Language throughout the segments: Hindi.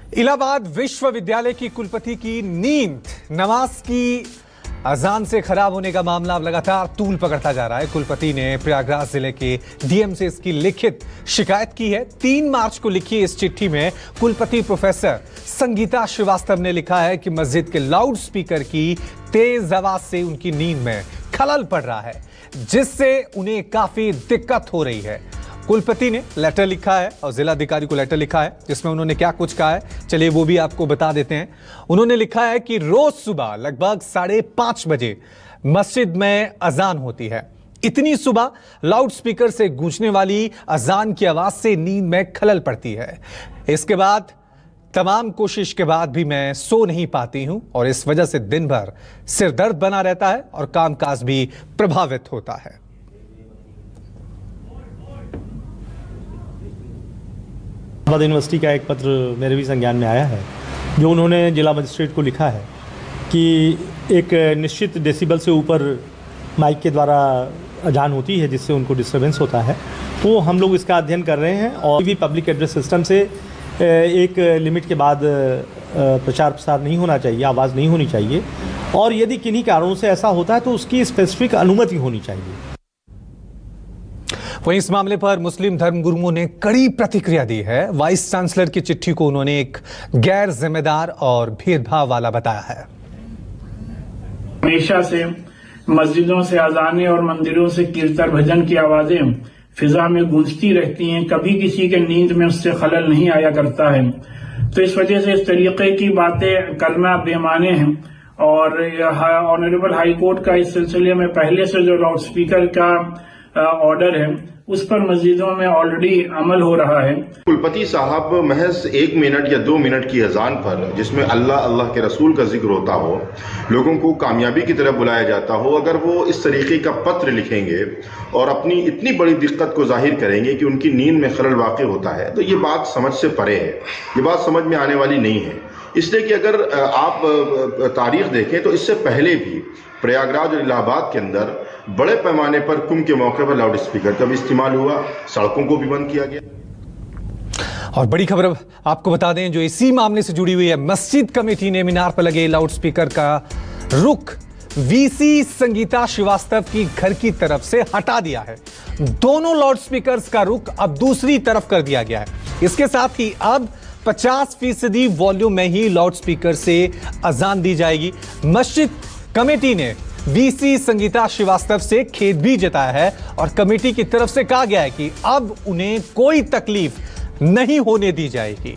इलाहाबाद विश्वविद्यालय की कुलपति की नींद नमाज की अजान से खराब होने का मामला अब लगातार तूल पकड़ता जा रहा है। कुलपति ने प्रयागराज जिले के डीएम से इसकी लिखित शिकायत की है। 3 मार्च को लिखी इस चिट्ठी में कुलपति प्रोफेसर संगीता श्रीवास्तव ने लिखा है कि मस्जिद के लाउड स्पीकर की तेज आवाज से उनकी नींद में खलल पड़ रहा है, जिससे उन्हें काफी दिक्कत हो रही है। कुलपति ने लेटर लिखा है और जिलाधिकारी को लेटर लिखा है, जिसमें उन्होंने क्या कुछ कहा है चलिए वो भी आपको बता देते हैं। उन्होंने लिखा है कि रोज सुबह लगभग 5:30 बजे मस्जिद में अजान होती है। इतनी सुबह लाउड स्पीकर से गूंजने वाली अजान की आवाज से नींद में खलल पड़ती है। इसके बाद तमाम कोशिश के बाद भी मैं सो नहीं पाती हूं और इस वजह से दिन भर सिर दर्द बना रहता है और कामकाज भी प्रभावित होता है। इलाहाबाद यूनिवर्सिटी का एक पत्र मेरे भी संज्ञान में आया है, जो उन्होंने जिला मजिस्ट्रेट को लिखा है कि एक निश्चित डेसिबल से ऊपर माइक के द्वारा अजान होती है, जिससे उनको डिस्टर्बेंस होता है। तो हम लोग इसका अध्ययन कर रहे हैं और भी पब्लिक एड्रेस सिस्टम से एक लिमिट के बाद प्रचार प्रसार नहीं होना चाहिए, आवाज़ नहीं होनी चाहिए, और यदि किन्हीं कारणों से ऐसा होता है तो उसकी स्पेसिफिक अनुमति होनी चाहिए। वहीं इस मामले पर मुस्लिम धर्मगुरुओं ने कड़ी प्रतिक्रिया दी है। वाइस चांसलर की चिट्ठी को उन्होंने एक गैर जिम्मेदार और भेदभाव वाला बताया है। हमेशा से मस्जिदों से अजाने और मंदिरों से कीर्तन भजन की आवाजें फिजा में गूंजती रहती हैं, कभी किसी के नींद में उससे खलल नहीं आया करता है। तो इस वजह से इस तरीके की बातें करना बेमाने हैं और ऑनरेबल हाई कोर्ट का इस सिलसिले में पहले से जो लाउड स्पीकर का ऑर्डर है उस पर मस्जिदों में ऑलरेडी अमल हो रहा है। कुलपति साहब महज 1 मिनट या 2 मिनट की अजान पर, जिसमें अल्लाह अल्लाह के रसूल का जिक्र होता हो, लोगों को कामयाबी की तरफ बुलाया जाता हो, अगर वो इस तरीके का पत्र लिखेंगे और अपनी इतनी बड़ी दिक्कत को जाहिर करेंगे कि उनकी नींद में खलल वाक़ होता है, तो ये बात समझ से परे है, ये बात समझ में आने वाली नहीं है। इसलिए कि अगर आप तारीख देखें तो इससे पहले भी प्रयागराज और इलाहाबाद के अंदर बड़े पैमाने पर कुंभ के मौके पर लाउड स्पीकर का भी इस्तेमाल हुआ, सड़कों को भी बंद किया गया। और बड़ी खबर आपको बता दें जो इसी मामले से जुड़ी हुई है। मस्जिद कमेटी ने मीनार पर लगे लाउड स्पीकर का रुख वीसी संगीता श्रीवास्तव की घर की तरफ से हटा दिया है। दोनों लाउड स्पीकर्स का रुख अब दूसरी तरफ कर दिया गया है। इसके साथ ही अब 50% वॉल्यूम में ही लाउड स्पीकर से अजान दी जाएगी। मस्जिद कमेटी ने वीसी संगीता श्रीवास्तव से खेद भी जताया है और कमेटी की तरफ से कहा गया है कि अब उन्हें कोई तकलीफ नहीं होने दी जाएगी।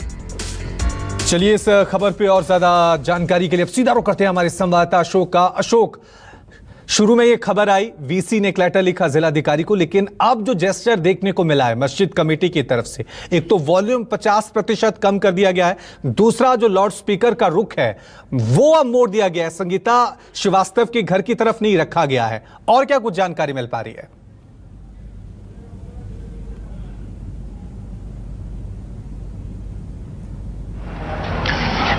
चलिए इस खबर पे और ज्यादा जानकारी के लिए अब सीधा रुख करते हैं हमारे संवाददाता अशोक का। अशोक, शुरू में यह खबर आई, वीसी ने एक लेटर लिखा जिलाधिकारी को, लेकिन अब जो जेस्चर देखने को मिला है मस्जिद कमेटी की तरफ से, एक तो वॉल्यूम 50% कम कर दिया गया है, दूसरा जो लाउड स्पीकर का रुख है वो अब मोड़ दिया गया है, संगीता श्रीवास्तव के घर की तरफ नहीं रखा गया है। और क्या कुछ जानकारी मिल पा रही है?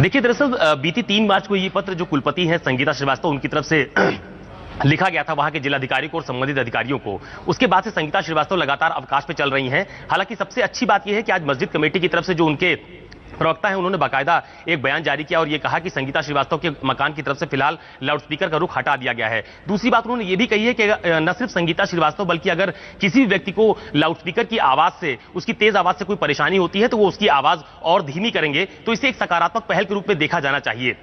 देखिए, दरअसल बीती 3 मार्च को ये पत्र जो कुलपति है संगीता श्रीवास्तव उनकी तरफ से लिखा गया था वहां के जिलाधिकारी को और संबंधित अधिकारियों को। उसके बाद से संगीता श्रीवास्तव लगातार अवकाश पे चल रही हैं। हालांकि सबसे अच्छी बात यह है कि आज मस्जिद कमेटी की तरफ से जो उनके प्रवक्ता है उन्होंने बाकायदा एक बयान जारी किया और यह कहा कि संगीता श्रीवास्तव के मकान की तरफ से फिलहाल लाउड स्पीकर का रुख हटा दिया गया है। दूसरी बात उन्होंने यह भी कही है कि न सिर्फ संगीता श्रीवास्तव बल्कि अगर किसी भी व्यक्ति को लाउड स्पीकर की आवाज से, उसकी तेज आवाज से कोई परेशानी होती है तो वो उसकी आवाज और धीमी करेंगे, तो इसे एक सकारात्मक पहल के रूप में देखा जाना चाहिए।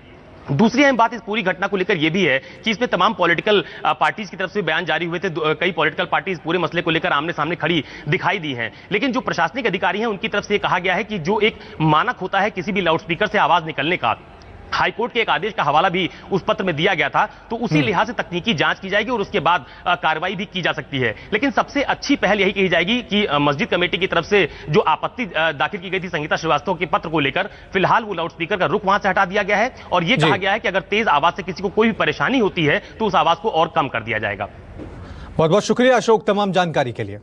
दूसरी अहम बात इस पूरी घटना को लेकर यह भी है कि इसमें तमाम पॉलिटिकल पार्टीज की तरफ से बयान जारी हुए थे। कई पॉलिटिकल पार्टीज पूरे मसले को लेकर आमने सामने खड़ी दिखाई दी हैं, लेकिन जो प्रशासनिक अधिकारी हैं उनकी तरफ से यह कहा गया है कि जो एक मानक होता है किसी भी लाउड स्पीकर से आवाज निकलने का, हाईकोर्ट के एक आदेश का हवाला भी उस पत्र में दिया गया था, तो उसी लिहाज से तकनीकी जांच की जाएगी और उसके बाद कार्रवाई भी की जा सकती है। लेकिन सबसे अच्छी पहल यही कही जाएगी कि मस्जिद कमेटी की तरफ से जो आपत्ति दाखिल की गई थी संगीता श्रीवास्तव के पत्र को लेकर, फिलहाल वो लाउड स्पीकर का रुख वहां से हटा दिया गया है और यह कहा गया है कि अगर तेज आवाज से किसी को कोई भी परेशानी होती है तो उस आवाज को और कम कर दिया जाएगा। बहुत बहुत शुक्रिया अशोक तमाम जानकारी के लिए।